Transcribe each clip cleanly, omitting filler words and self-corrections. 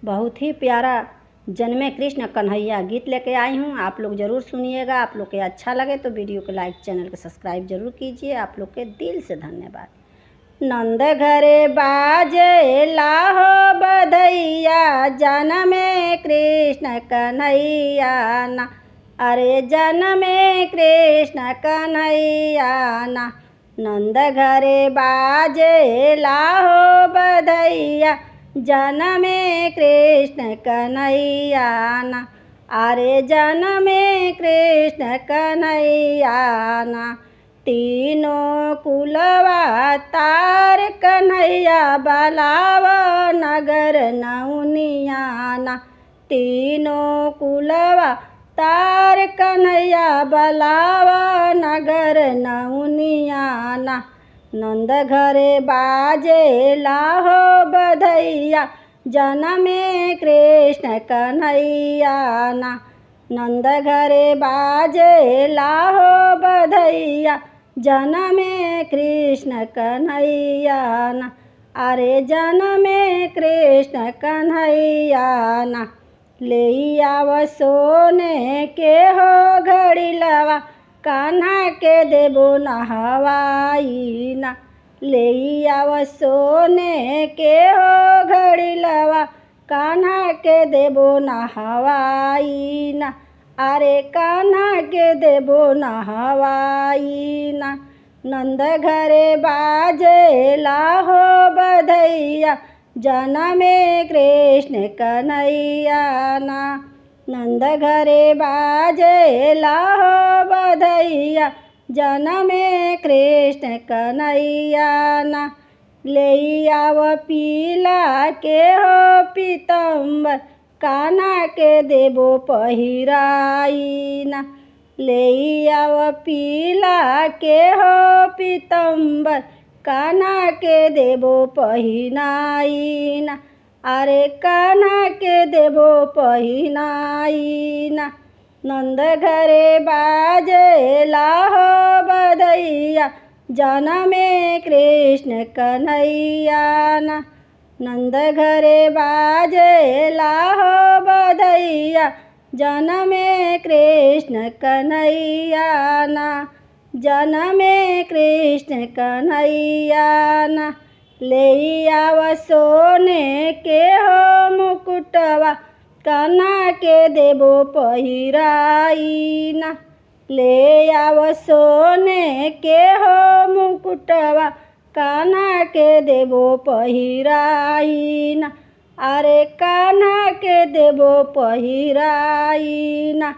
बहुत ही प्यारा जन्मे कृष्ण कन्हैया गीत लेके आई हूँ। आप लोग ज़रूर सुनिएगा। आप लोग के अच्छा लगे तो वीडियो को लाइक, चैनल को सब्सक्राइब जरूर कीजिए। आप लोग के दिल से धन्यवाद। नंद घरे बाजे लाहो बधैया, जन्मे कृष्ण कन्हैया ना। अरे जन्मे कृष्ण कन्हैया ना। नंद घरे बाजे लाहो बधैया, जन्मे कृष्ण कन्हैया ना। अरे जन्मे कृष्ण कन्हैया ना। तीनों कुलवा तार कन्हैया, बलावा नगर नौनिया ना। तीनों कुलवा तार कन्हैया, बलावा नगर नौनिया ना। नंद घरे बाजे लाहो बधैया, जन्मे कृष्ण कन्हैया ना। नंद घरे बाजे लाहो बधैया, जन्मे कृष्ण कन्हैया ना। अरे जन्मे कृष्ण कन्हैया ना। ले आव सोने के हो घड़िलवा, कान्हा के देबो नहवाई ना। ले आव सोने के हो घड़िलवा, कान्हा के देबो नहवाई ना। अरे कान्हा के देबो नहवाई ना। नंद घरे बाजे लाहो बधैया, जन्मे कृष्ण कन्हैया ना। नंद घरे बाजे लाहो बधैया, जन्मे कृष्ण कन्हैया ना। ले आव पीला के हो पीतम्बर, कान्हा के देबो पहिराई ना। ले आव पीला के हो पीतम्बर, कान्हा के देबो पहिनाई ना। अरे कान्हा के देबो पहिनाई ना। नंद घरे बाजे लाहो बधैया, जन्मे कृष्ण कन्हैया ना। नंद घरे बाजे लाहो बधैया, जन्मे कृष्ण कन्हैया ना। जन्मे कृष्ण कन्हैया ना। ले आव सोने के हो मुकुटवा, कान्हा के देबो पहिराई ना। ले आव सोने के हो मुकुटवा, कान्हा के देबो पहिराई ना। अरे कान्हा के देबो पहिराई ना।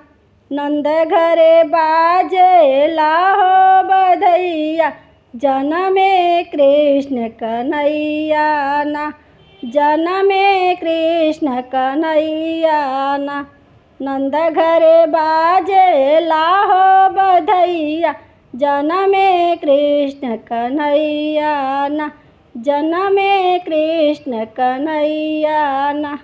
नंद घरे बाजे लाहो बधैया, जन्मे कृष्ण कन्हैया ना। जन्मे कृष्ण कन्हैया ना। नंद घरे बाजे लाहो बधैया, जन्मे कृष्ण कन्हैया ना। जन्मे कृष्ण कन्हैया ना।